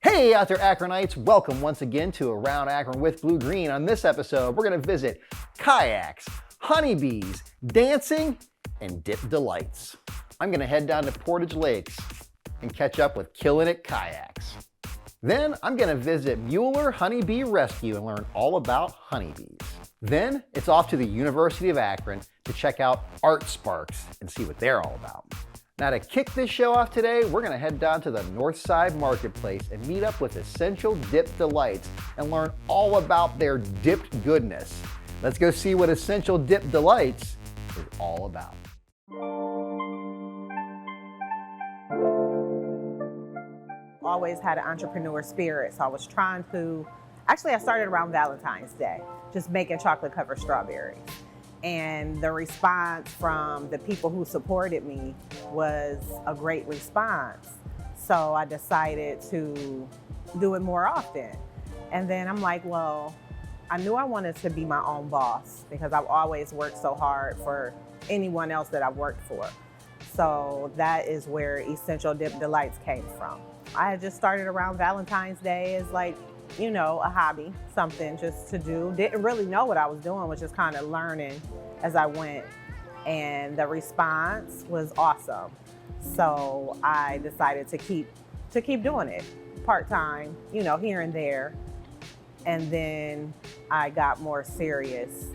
Hey out there Akronites, welcome once again to Around Akron with Blue Green. On this episode, we're going to visit kayaks, honeybees, dancing, and dip delights. I'm going to head down to Portage Lakes and catch up with Killinit Kayaks. Then I'm going to visit Mueller Honey Bee Rescue and learn all about honeybees. Then it's off to the University of Akron to check out ArtSparks and see what they're all about. Now to kick this show off today, we're going to head down to the Northside Marketplace and meet up with Essential Dip Delights and learn all about their dipped goodness. Let's go see what Essential Dip Delights is all about. Always had an entrepreneur spirit, so I was trying to, actually I started around Valentine's Day, just making chocolate covered strawberries. And the response from the people who supported me was a great response. So I decided to do it more often. And then I'm like, well, I knew I wanted to be my own boss because I've always worked so hard for anyone else that I've worked for. So that is where Essential Dip Delights came from. I had just started around Valentine's Day as like, you know, a hobby, something just to do. Didn't really know what I was doing, was just kind of learning as I went. And the response was awesome. So I decided to keep doing it part-time, you know, here and there. And then I got more serious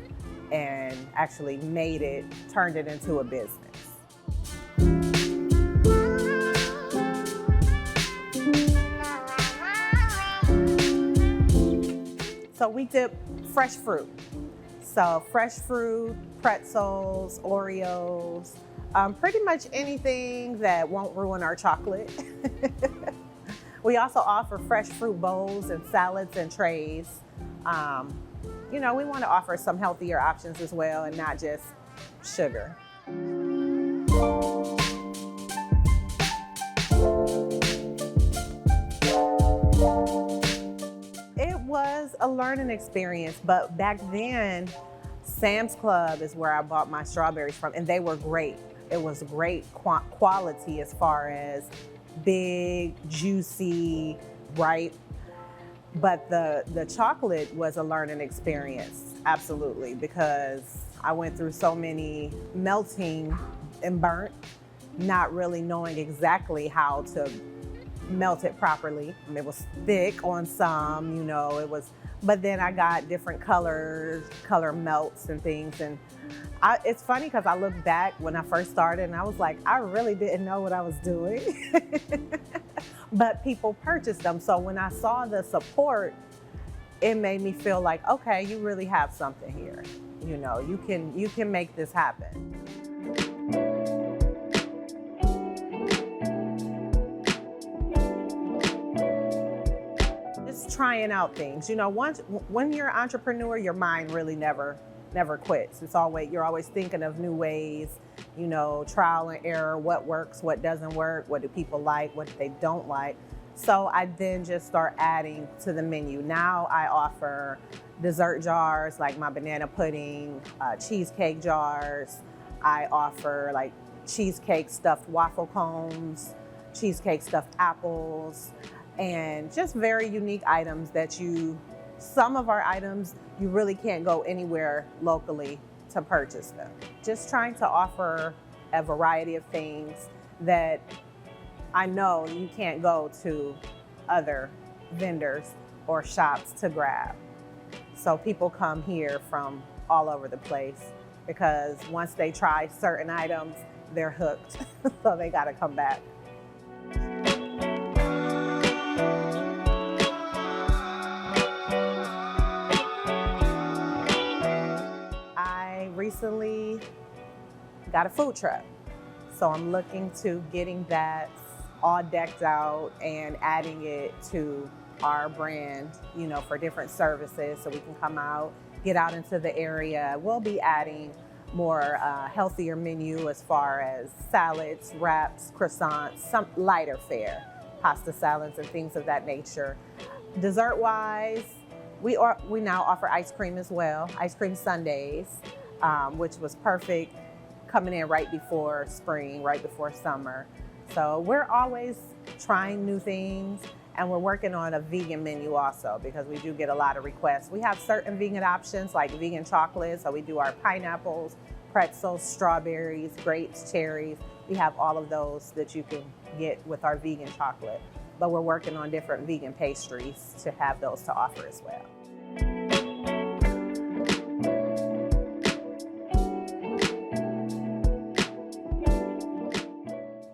and actually turned it into a business. So we dip fresh fruit. So fresh fruit, pretzels, Oreos, pretty much anything that won't ruin our chocolate. We also offer fresh fruit bowls and salads and trays. You know, we want to offer some healthier options as well and not just sugar. Was a learning experience, but back then Sam's Club is where I bought my strawberries from, and they were great. It was great quality as far as big, juicy, ripe, but the chocolate was a learning experience, absolutely, because I went through so many melting and burnt, not really knowing exactly how to melt it properly. It was thick on some, you know, but then I got different color melts and things. And it's funny because I look back when I first started and I was like, I really didn't know what I was doing. But people purchased them. So when I saw the support, it made me feel like, okay, you really have something here. You know, you can make this happen. Trying out things. You know, when you're an entrepreneur, your mind really never quits. You're always thinking of new ways, you know, trial and error, what works, what doesn't work, what do people like, what they don't like. So I then just start adding to the menu. Now I offer dessert jars like my banana pudding, cheesecake jars. I offer like cheesecake stuffed waffle cones, cheesecake stuffed apples, and just very unique items that some of our items, you really can't go anywhere locally to purchase them. Just trying to offer a variety of things that I know you can't go to other vendors or shops to grab. So people come here from all over the place because once they try certain items, they're hooked. So they gotta come back. Recently got a food truck. So I'm looking to getting that all decked out and adding it to our brand, you know, for different services so we can come out, get out into the area. We'll be adding more healthier menu as far as salads, wraps, croissants, some lighter fare, pasta salads and things of that nature. Dessert-wise, we now offer ice cream as well, ice cream sundaes. Which was perfect coming in right before spring, right before summer. So we're always trying new things And we're working on a vegan menu also because we do get a lot of requests. We have certain vegan options like vegan chocolate. So we do our pineapples, pretzels, strawberries, grapes, cherries. We have all of those that you can get with our vegan chocolate. But we're working on different vegan pastries to have those to offer as well.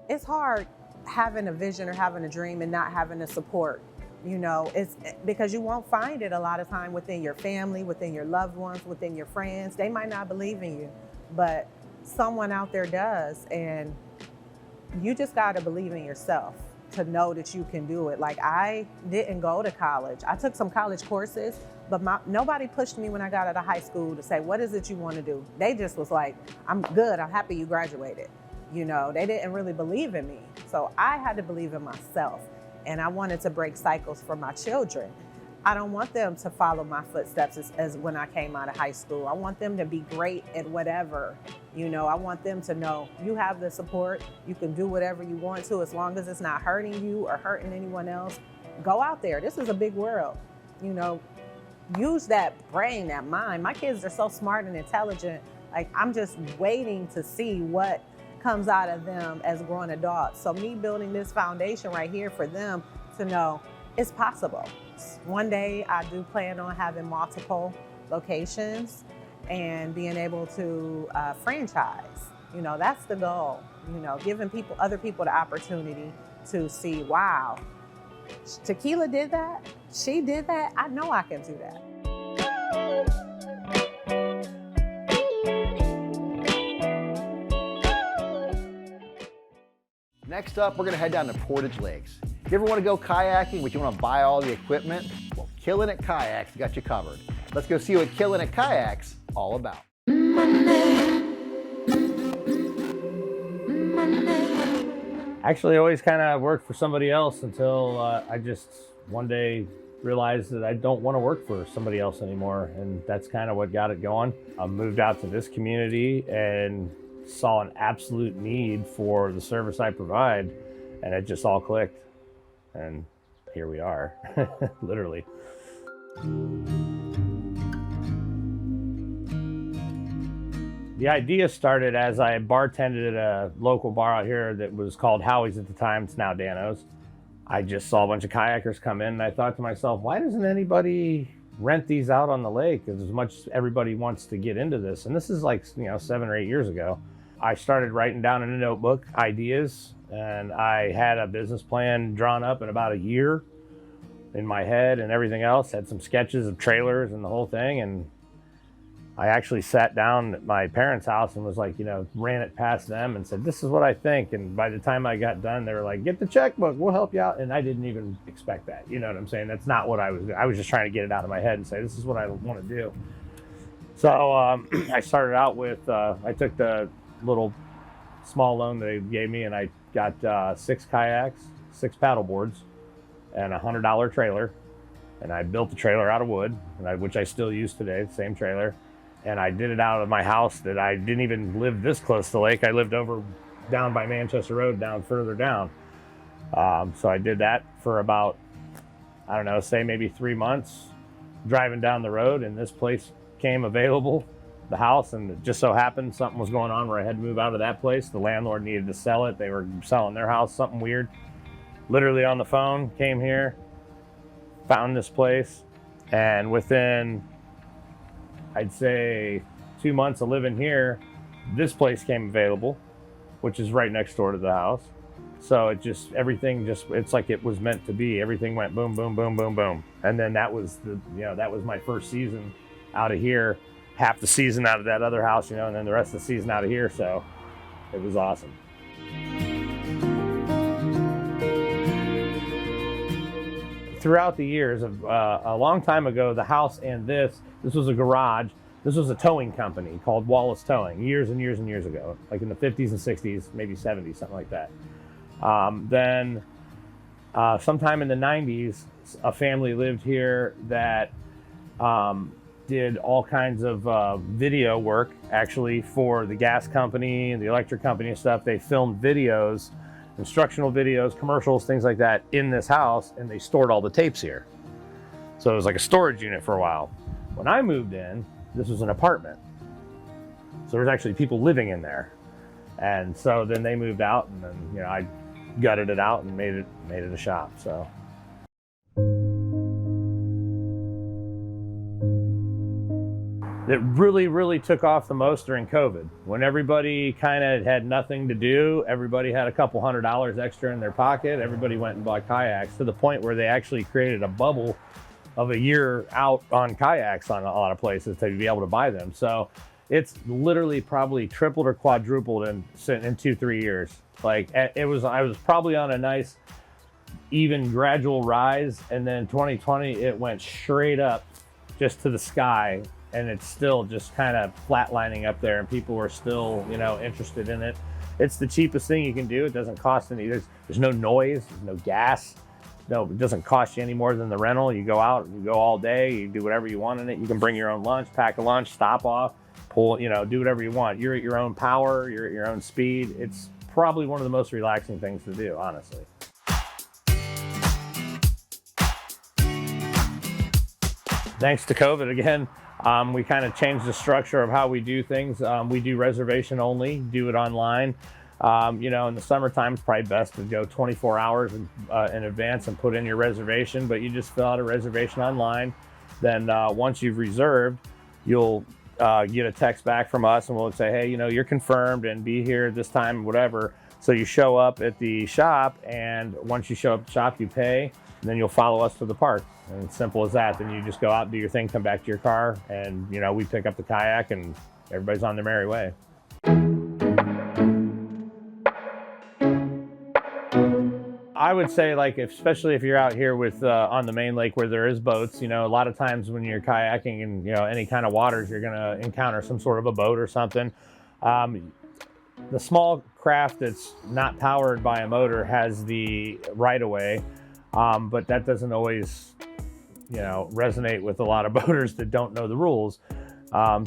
It's hard having a vision or having a dream and not having the support. You know, it's because you won't find it a lot of time within your family, within your loved ones, within your friends. They might not believe in you, but someone out there does. And you just got to believe in yourself to know that you can do it. Like, I didn't go to college. I took some college courses, but nobody pushed me when I got out of high school to say, what is it you want to do? They just was like, I'm good. I'm happy you graduated. You know, they didn't really believe in me. So I had to believe in myself. And I wanted to break cycles for my children. I don't want them to follow my footsteps as when I came out of high school. I want them to be great at whatever. You know, I want them to know you have the support. You can do whatever you want to as long as it's not hurting you or hurting anyone else. Go out there. This is a big world. You know, use that brain, that mind. My kids are so smart and intelligent. Like, I'm just waiting to see what comes out of them as grown adults. So me building this foundation right here for them to know it's possible. One day I do plan on having multiple locations and being able to franchise. You know, that's the goal. You know, giving other people the opportunity to see, wow, Tequila did that, she did that, I know I can do that. Next up, we're gonna head down to Portage Lakes. If you ever wanna go kayaking, but you wanna buy all the equipment, well, Killinit Kayaks got you covered. Let's go see what Killinit Kayaks all about. Actually, I always kind of worked for somebody else until I just one day realized that I don't want to work for somebody else anymore. And that's kind of what got it going. I moved out to this community and saw an absolute need for the service I provide, and it just all clicked. And here we are, literally. The idea started as I bartended at a local bar out here that was called Howie's at the time. It's now Dano's. I just saw a bunch of kayakers come in and I thought to myself, why doesn't anybody rent these out on the lake as much as everybody wants to get into this? And this is like, 7 or 8 years ago. I started writing down in a notebook ideas, and I had a business plan drawn up in about a year in my head and everything else. Had some sketches of trailers and the whole thing. And I actually sat down at my parents' house and was like, ran it past them and said, this is what I think. And by the time I got done, they were like, get the checkbook, we'll help you out. And I didn't even expect that. You know what I'm saying? That's not what I was doing. I was just trying to get it out of my head and say, this is what I want to do. So I started out with, I took the little small loan they gave me, and I got 6 kayaks, 6 paddle boards, and a $100 trailer. And I built the trailer out of wood, which I still use today, the same trailer. And I did it out of my house that I didn't even live this close to the lake. I lived over down by Manchester Road, down further down. So I did that for about, I don't know, say maybe 3 months, driving down the road, and this place came available, the house, and it just so happened something was going on where I had to move out of that place. The landlord needed to sell it. They were selling their house, something weird. Literally on the phone, came here, found this place, and within, I'd say 2 months of living here, this place came available, which is right next door to the house. So everything it's like it was meant to be. Everything went boom, boom, boom, boom, boom. And then that was that was my first season out of here, half the season out of that other house, and then the rest of the season out of here. So it was awesome. Throughout the years, a long time ago, the house and this was a garage. This was a towing company called Wallace Towing, years and years and years ago, like in the 50s and 60s, maybe 70s, something like that. Then sometime in the 90s, a family lived here that did all kinds of video work, actually, for the gas company and the electric company and stuff. They filmed videos instructional videos, commercials, things like that in this house, and they stored all the tapes here. So it was like a storage unit for a while. When I moved in, this was an apartment. So there was actually people living in there. And so then they moved out, and then, I gutted it out and made it a shop, so. It really took off the most during COVID. When everybody kind of had nothing to do, everybody had a couple $100 extra in their pocket, everybody went and bought kayaks, to the point where they actually created a bubble of a year out on kayaks on a lot of places to be able to buy them. So it's literally probably tripled or quadrupled in 2-3 years. Like I was probably on a nice, even gradual rise, and then 2020 it went straight up just to the sky, and it's still just kind of flatlining up there, and people are still interested in it. It's the cheapest thing you can do. It doesn't cost any. There's no noise, there's no gas. No, it doesn't cost you any more than the rental. You go out, you go all day, you do whatever you want in it. You can bring your own lunch, pack a lunch, stop off, pull, do whatever you want. You're at your own power, you're at your own speed. It's probably one of the most relaxing things to do, honestly. Thanks to COVID again, we kind of changed the structure of how we do things. We do reservation only, do it online. In the summertime, it's probably best to go 24 hours in advance and put in your reservation, but you just fill out a reservation online. Then once you've reserved, you'll get a text back from us, and we'll say, hey, you're confirmed and be here at this time, whatever. So you show up at the shop, and once you show up at the shop, you pay, and then you'll follow us to the park. And it's simple as that. Then you just go out and do your thing, come back to your car, and we pick up the kayak, and everybody's on their merry way. I would say, especially if you're out here with on the main lake where there is boats, a lot of times when you're kayaking in any kind of waters, you're going to encounter some sort of a boat or something. The small craft that's not powered by a motor has the right of way, but that doesn't always resonate with a lot of boaters that don't know the rules.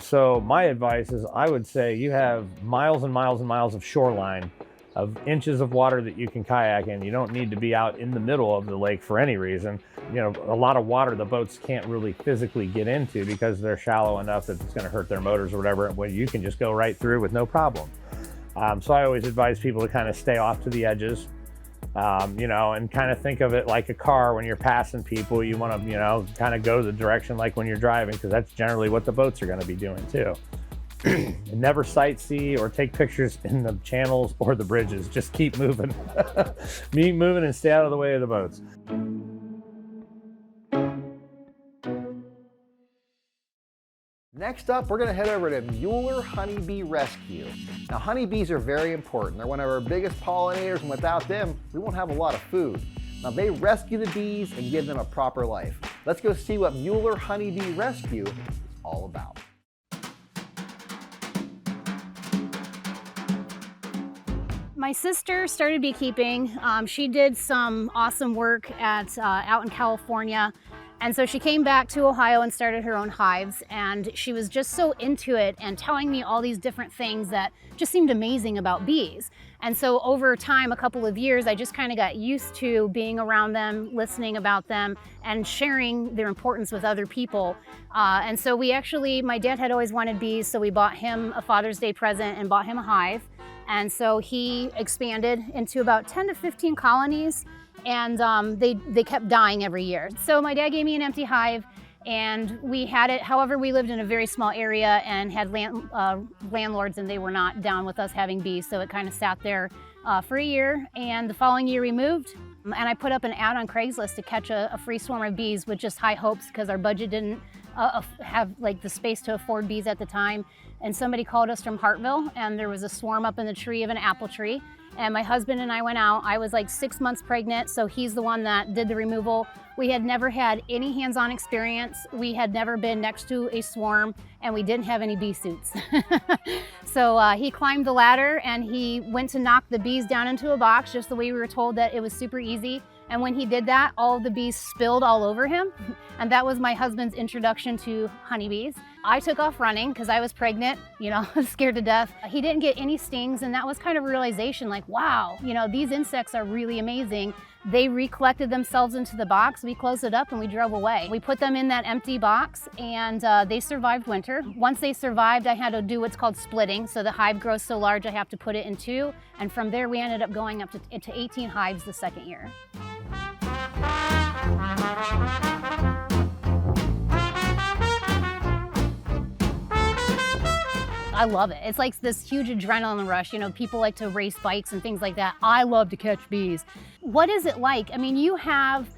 So my advice is, I would say you have miles and miles and miles of shoreline, of inches of water that you can kayak in. You don't need to be out in the middle of the lake for any reason. A lot of water the boats can't really physically get into because they're shallow enough that it's going to hurt their motors or whatever, when you can just go right through with no problem. So I always advise people to kind of stay off to the edges, and kind of think of it like a car. When you're passing people, you want to, kind of go the direction like when you're driving, because that's generally what the boats are going to be doing too. Never sightsee or take pictures in the channels or the bridges. Just keep moving. Keep moving and stay out of the way of the boats. Next up, we're going to head over to Mueller Honey Bee Rescue. Now, honeybees are very important. They're one of our biggest pollinators, and without them, we won't have a lot of food. Now, they rescue the bees and give them a proper life. Let's go see what Mueller Honey Bee Rescue is all about. My sister started beekeeping. She did some awesome work out in California. And so she came back to Ohio and started her own hives. And she was just so into it and telling me all these different things that just seemed amazing about bees. And so over time, a couple of years, I just kind of got used to being around them, listening about them, and sharing their importance with other people. And so my dad had always wanted bees, so we bought him a Father's Day present and bought him a hive. And so he expanded into about 10 to 15 colonies, and they kept dying every year. So my dad gave me an empty hive, and we had it. However, we lived in a very small area and had landlords, and they were not down with us having bees, so it kind of sat there for a year. And the following year we moved, and I put up an ad on Craigslist to catch a free swarm of bees with just high hopes, because our budget didn't have the space to afford bees at the time. And somebody called us from Hartville, and there was a swarm up in the tree of an apple tree. And my husband and I went out. I was 6 months pregnant, so he's the one that did the removal. We had never had any hands-on experience. We had never been next to a swarm, and we didn't have any bee suits. So he climbed the ladder, and he went to knock the bees down into a box, just the way we were told that it was super easy. And when he did that, all of the bees spilled all over him. And that was my husband's introduction to honeybees. I took off running because I was pregnant, scared to death. He didn't get any stings, and that was kind of a realization like, wow, these insects are really amazing. They recollected themselves into the box. We closed it up and we drove away. We put them in that empty box and they survived winter. Once they survived, I had to do what's called splitting. So the hive grows so large, I have to put it in two. And from there, we ended up going up to 18 hives the second year. I love it. It's like this huge adrenaline rush. People like to race bikes and things like that. I love to catch bees. What is it like? I mean, you have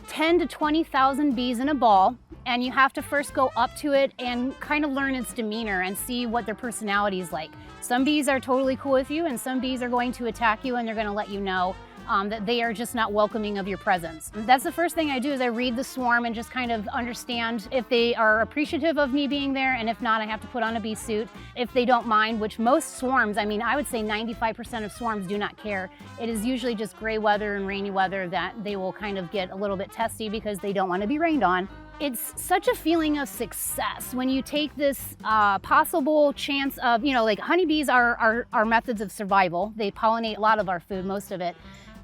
10 to 20,000 bees in a ball, and you have to first go up to it and kind of learn its demeanor and see what their personality is like. Some bees are totally cool with you, and some bees are going to attack you, and they're going to let you know that they are just not welcoming of your presence. That's the first thing I do is I read the swarm and just kind of understand if they are appreciative of me being there, and if not, I have to put on a bee suit. If they don't mind, which most swarms, I would say 95% of swarms do not care. It is usually just gray weather and rainy weather that they will kind of get a little bit testy because they don't want to be rained on. It's such a feeling of success when you take this possible chance of, like honeybees are methods of survival. They pollinate a lot of our food, most of it.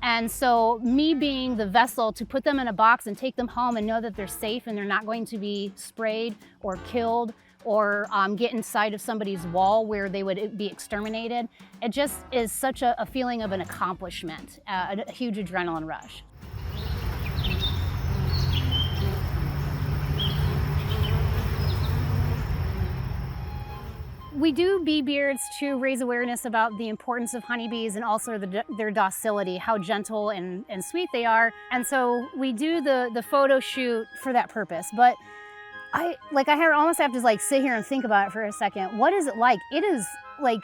And so me being the vessel to put them in a box and take them home and know that they're safe and they're not going to be sprayed or killed or get inside of somebody's wall where they would be exterminated, it just is such a feeling of an accomplishment, a huge adrenaline rush. We do bee beards to raise awareness about the importance of honeybees and also their docility, how gentle and sweet they are. And so we do the photo shoot for that purpose. But I almost have to sit here and think about it for a second. What is it like? It is like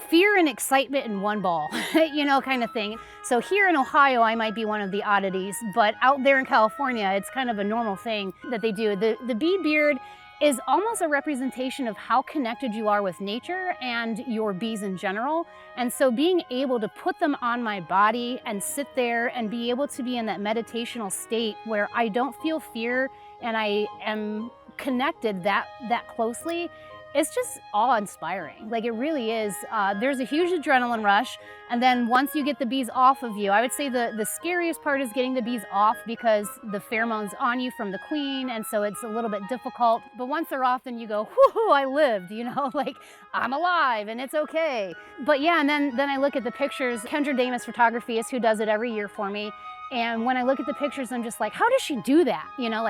fear and excitement in one ball, kind of thing. So here in Ohio, I might be one of the oddities, but out there in California, it's kind of a normal thing that they do. The bee beard is almost a representation of how connected you are with nature and your bees in general. And so being able to put them on my body and sit there and be able to be in that meditational state where I don't feel fear and I am connected that closely, it's just awe-inspiring. It really is. There's a huge adrenaline rush, and then once you get the bees off of you, I would say the scariest part is getting the bees off because the pheromones on you from the queen, and so it's a little bit difficult. But once they're off, then you go, whoo, I lived, I'm alive and it's okay. But yeah, and then I look at the pictures. Kendra Damus Photography is who does it every year for me. And when I look at the pictures, I'm just like, how does she do that?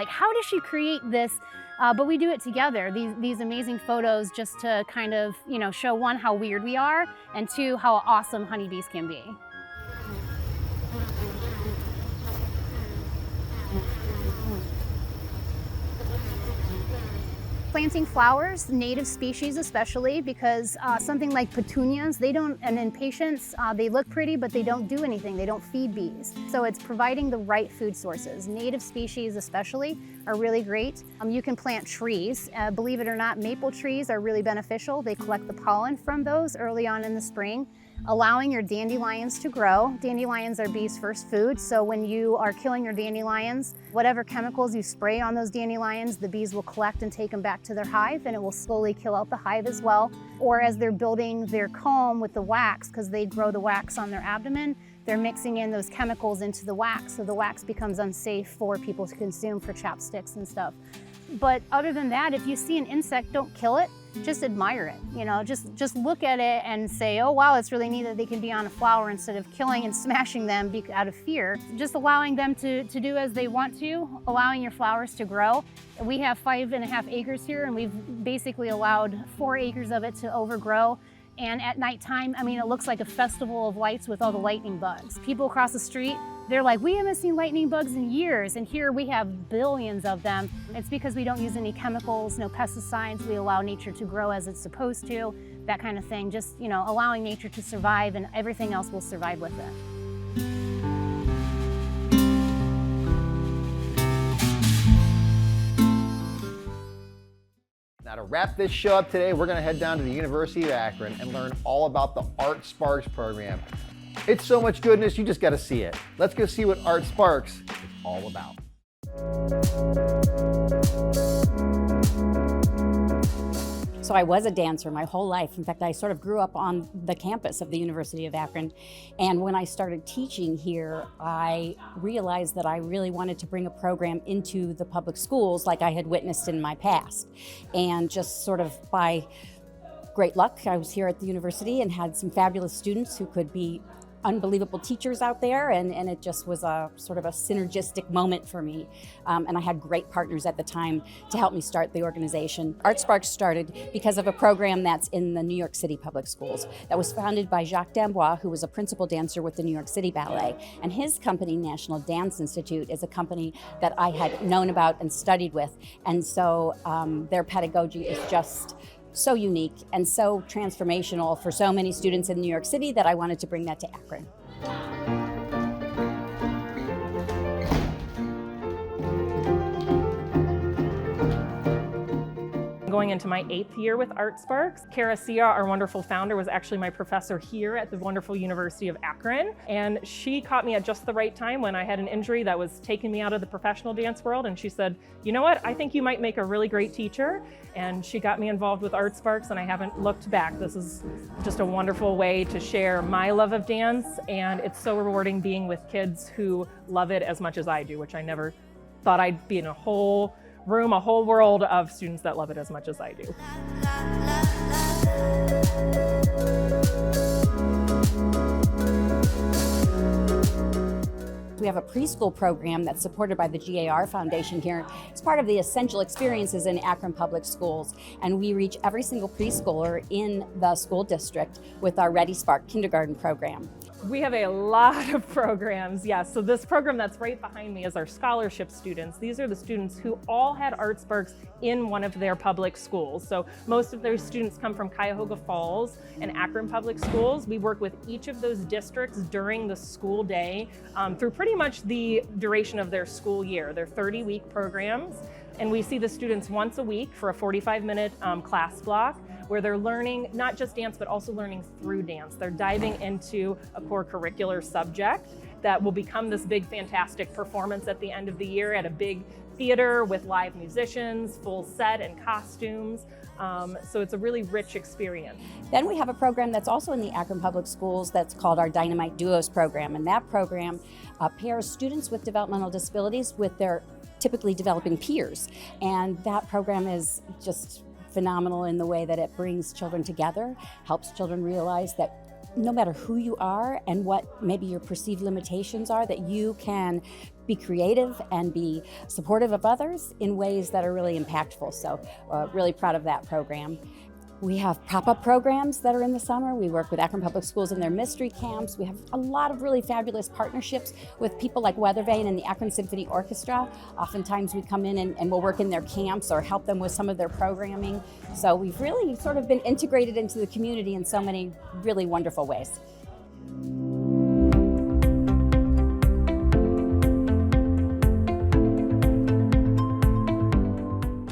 How does she create this? But we do it together, these amazing photos just to kind of, show one, how weird we are, and two, how awesome honeybees can be. Planting flowers, native species especially, because something like petunias, and impatiens, they look pretty, but they don't do anything. They don't feed bees. So it's providing the right food sources. Native species especially are really great. You can plant trees. Believe it or not, maple trees are really beneficial. They collect the pollen from those early on in the spring, allowing your dandelions to grow. Dandelions are bees' first food, so when you are killing your dandelions, whatever chemicals you spray on those dandelions, the bees will collect and take them back to their hive, and it will slowly kill out the hive as well. Or as they're building their comb with the wax, because they grow the wax on their abdomen, they're mixing in those chemicals into the wax, so the wax becomes unsafe for people to consume for chapsticks and stuff. But other than that, if you see an insect, don't kill it. Just admire it, just look at it and say, oh wow, it's really neat that they can be on a flower instead of killing and smashing them out of fear. Just allowing them to do as they want to, allowing your flowers to grow. We have 5.5 acres here, and we've basically allowed 4 acres of it to overgrow. And at nighttime, it looks like a festival of lights with all the lightning bugs. People across the street, they're like, we haven't seen lightning bugs in years, and here we have billions of them. It's because we don't use any chemicals, no pesticides. We allow nature to grow as it's supposed to, that kind of thing. Just, allowing nature to survive, and everything else will survive with it. Now to wrap this show up today, we're going to head down to the University of Akron and learn all about the ArtSparks program. It's so much goodness, you just got to see it. Let's go see what ArtSparks is all about. So I was a dancer my whole life. In fact, I sort of grew up on the campus of the University of Akron. And when I started teaching here, I realized that I really wanted to bring a program into the public schools like I had witnessed in my past. And just sort of by great luck, I was here at the university and had some fabulous students who could be unbelievable teachers out there, and it just was a sort of a synergistic moment for me. And I had great partners at the time to help me start the organization. ArtSparks started because of a program that's in the New York City public schools that was founded by Jacques D'Amboise, who was a principal dancer with the New York City Ballet. And his company, National Dance Institute, is a company that I had known about and studied with. And so their pedagogy is just so unique and so transformational for so many students in New York City that I wanted to bring that to Akron. Going into my 8th year with ArtSparks. Kara Sia, our wonderful founder, was actually my professor here at the wonderful University of Akron. And she caught me at just the right time when I had an injury that was taking me out of the professional dance world. And she said, you know what, I think you might make a really great teacher. And she got me involved with ArtSparks, and I haven't looked back. This is just a wonderful way to share my love of dance. And it's so rewarding being with kids who love it as much as I do, which I never thought I'd be in a whole world of students that love it as much as I do. We have a preschool program that's supported by the GAR Foundation here. It's part of the essential experiences in Akron Public Schools, and we reach every single preschooler in the school district with our Ready Spark kindergarten program. We have a lot of programs, yes. So this program that's right behind me is our scholarship students. These are the students who all had ArtSparks in one of their public schools. So most of their students come from Cuyahoga Falls and Akron Public Schools. We work with each of those districts during the school day through pretty much the duration of their school year. They're 30-week programs. And we see the students once a week for a 45-minute class block where they're learning not just dance, but also learning through dance. They're diving into a core curricular subject that will become this big, fantastic performance at the end of the year at a big theater with live musicians, full set and costumes. So it's a really rich experience. Then we have a program that's also in the Akron Public Schools that's called our Dynamite Duos program. And that program pairs students with developmental disabilities with their typically developing peers. And that program is just phenomenal in the way that it brings children together, helps children realize that no matter who you are and what maybe your perceived limitations are, that you can be creative and be supportive of others in ways that are really impactful. So really proud of that program. We have pop-up programs that are in the summer. We work with Akron Public Schools in their mystery camps. We have a lot of really fabulous partnerships with people like Weathervane and the Akron Symphony Orchestra. Oftentimes we come in and we'll work in their camps or help them with some of their programming. So we've really sort of been integrated into the community in so many really wonderful ways.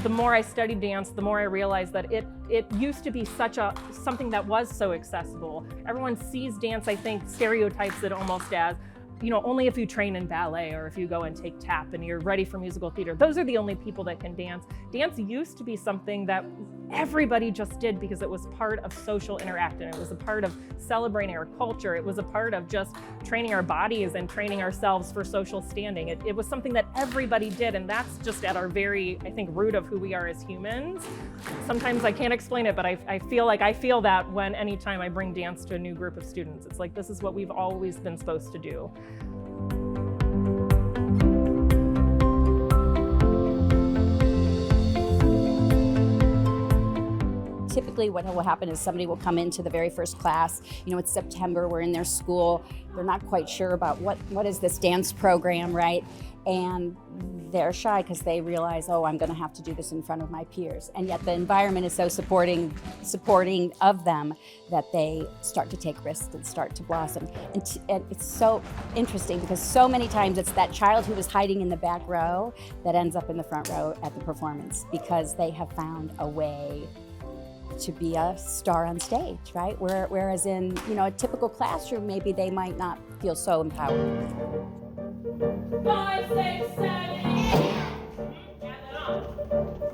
The more I studied dance, the more I realized that it used to be something that was so accessible. Everyone sees dance, I think, stereotypes it almost as, you know, only if you train in ballet or if you go and take tap and you're ready for musical theater. Those are the only people that can dance. Dance used to be something that everybody just did because it was part of social interaction. It was a part of celebrating our culture. It was a part of just training our bodies and training ourselves for social standing. It was something that everybody did, and that's just at our very, I think, root of who we are as humans. Sometimes I can't explain it, but I feel like I feel that anytime I bring dance to a new group of students. It's like, this is what we've always been supposed to do. Typically what will happen is somebody will come into the very first class, you know, it's September, we're in their school, they're not quite sure about what is this dance program, right? And they're shy because they realize, oh, I'm gonna have to do this in front of my peers. And yet the environment is so supporting of them that they start to take risks and start to blossom. And it's so interesting because so many times it's that child who was hiding in the back row that ends up in the front row at the performance because they have found a way to be a star on stage, right? Whereas in, you know, a typical classroom, maybe they might not feel so empowered. 5, 6, 7, 8.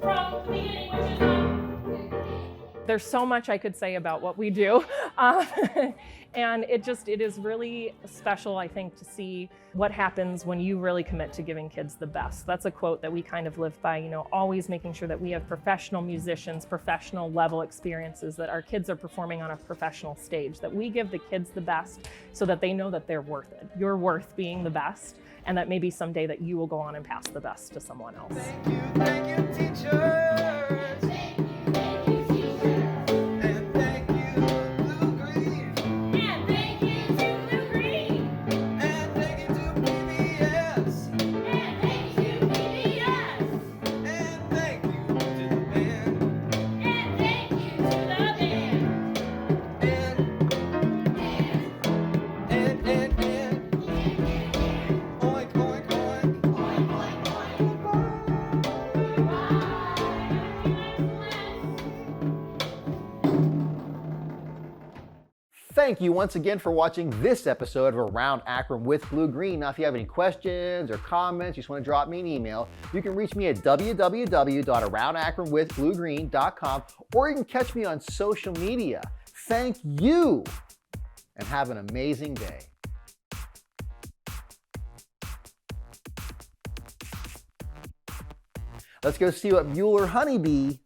From the beginning, which is There's so much I could say about what we do. And it is really special, I think, to see what happens when you really commit to giving kids the best. That's a quote that we kind of live by, always making sure that we have professional musicians, professional level experiences, that our kids are performing on a professional stage, that we give the kids the best so that they know that they're worth it. You're worth being the best, and that maybe someday that you will go on and pass the best to someone else. Thank you, teachers. Thank you once again for watching this episode of Around Akron with Blue Green. Now, if you have any questions or comments, you just want to drop me an email, you can reach me at www.aroundakronwithbluegreen.com, or you can catch me on social media. Thank you, and have an amazing day. Let's go see what Mueller Honey Bee,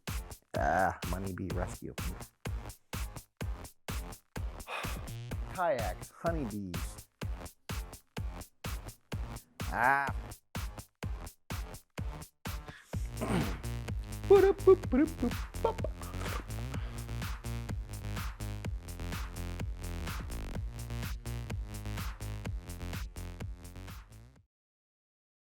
Honeybee Rescue. Kayaks, honeybees. Boop, boop, boop, boop, boop.